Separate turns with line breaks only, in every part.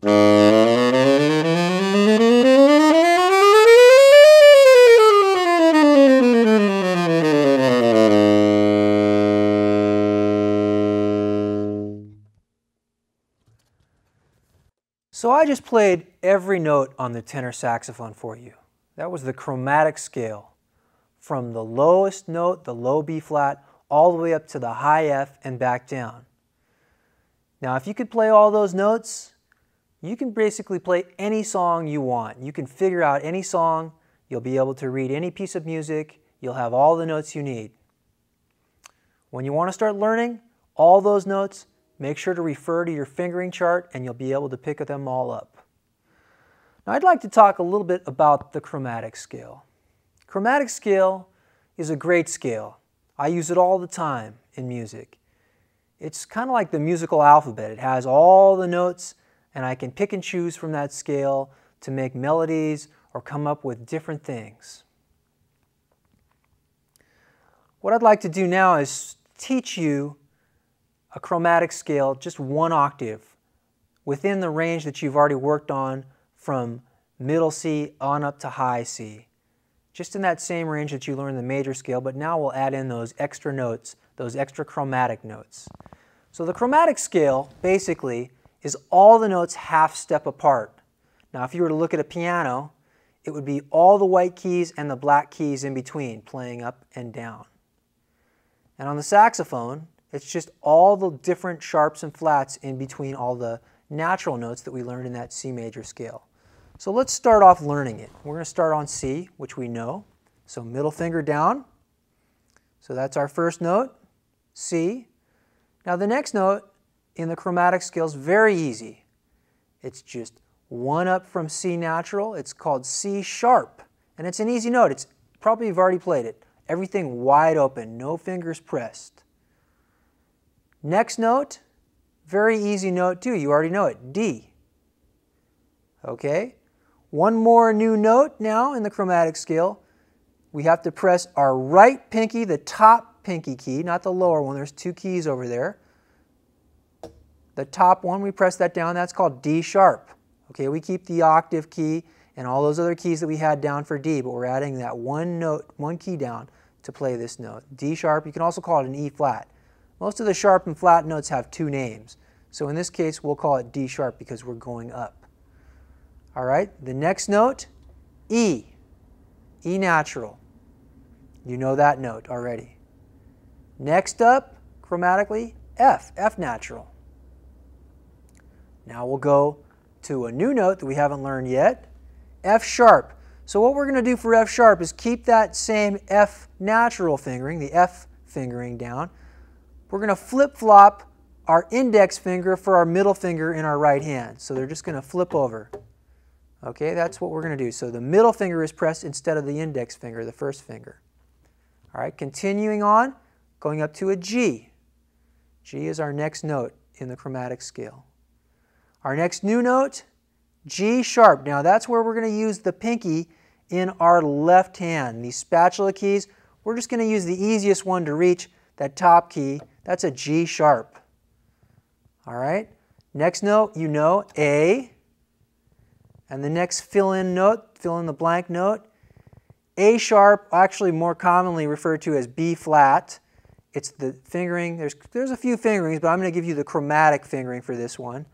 So I just played every note on the tenor saxophone for you. That was the chromatic scale, from the lowest note, the low B flat, all the way up to the high F and back down. Now if you could play all those notes, you can basically play any song you want. You can figure out any song, you'll be able to read any piece of music, you'll have all the notes you need. When you want to start learning all those notes, make sure to refer to your fingering chart and you'll be able to pick them all up. Now I'd like to talk a little bit about the chromatic scale. Chromatic scale is a great scale. I use it all the time in music. It's kind of like the musical alphabet. It has all the notes and I can pick and choose from that scale to make melodies or come up with different things. What I'd like to do now is teach you a chromatic scale just one octave within the range that you've already worked on from middle C on up to high C. Just in that same range that you learned the major scale, but now we'll add in those extra notes, those extra chromatic notes. So the chromatic scale basically is all the notes half step apart. Now if you were to look at a piano, it would be all the white keys and the black keys in between playing up and down. And on the saxophone, it's just all the different sharps and flats in between all the natural notes that we learned in that C major scale. So let's start off learning it. We're going to start on C, which we know. So middle finger down. So that's our first note, C. Now the next note in the chromatic scale is very easy. It's just one up from C natural. It's called C sharp. And it's an easy note. It's probably you've already played it. Everything wide open, no fingers pressed. Next note, very easy note too, you already know it, D. Okay, one more new note now in the chromatic scale. We have to press our right pinky, the top pinky key, not the lower one, there's two keys over there. The top one, we press that down, that's called D sharp. Okay, we keep the octave key and all those other keys that we had down for D, but we're adding that one note, one key down to play this note. D sharp, you can also call it an E flat. Most of the sharp and flat notes have two names. So in this case, we'll call it D sharp because we're going up. All right, the next note, E. E natural. You know that note already. Next up, chromatically, F. F natural. Now we'll go to a new note that we haven't learned yet, F sharp. So what we're going to do for F sharp is keep that same F natural fingering, the F fingering down. We're going to flip-flop our index finger for our middle finger in our right hand. So they're just going to flip over. Okay, that's what we're going to do. So the middle finger is pressed instead of the index finger, the first finger. All right, continuing on, going up to a G. G is our next note in the chromatic scale. Our next new note, G sharp. Now that's where we're going to use the pinky in our left hand. These spatula keys, we're just going to use the easiest one to reach, that top key. That's a G sharp. All right, next note, you know, A. And the next fill-in note, fill in the blank note, A sharp, actually more commonly referred to as B flat. It's the fingering, there's a few fingerings, but I'm going to give you the chromatic fingering for this one.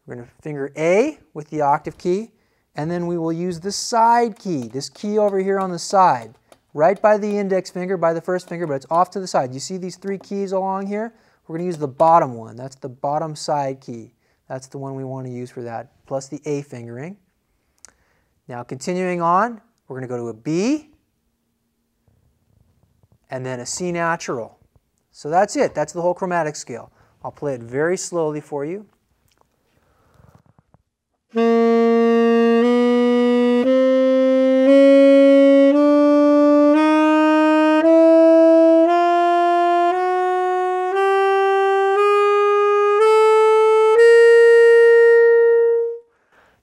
We're going to finger A with the octave key, and then we will use the side key, this key over here on the side, right by the index finger, by the first finger, but it's off to the side. You see these three keys along here? We're going to use the bottom one. That's the bottom side key. That's the one we want to use for that, plus the A fingering. Now continuing on, we're going to go to a B, and then a C natural. So that's it. That's the whole chromatic scale. I'll play it very slowly for you.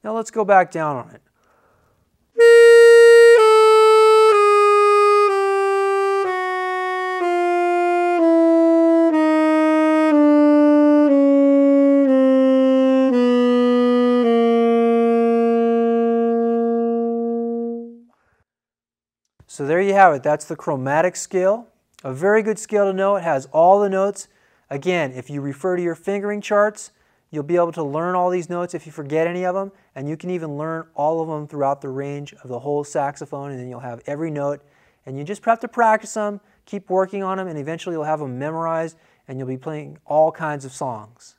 Now let's go back down on it. So there you have it. That's the chromatic scale. A very good scale to know. It has all the notes. Again, if you refer to your fingering charts, you'll be able to learn all these notes if you forget any of them, and you can even learn all of them throughout the range of the whole saxophone, and then you'll have every note. And you just have to practice them, keep working on them, and eventually you'll have them memorized, and you'll be playing all kinds of songs.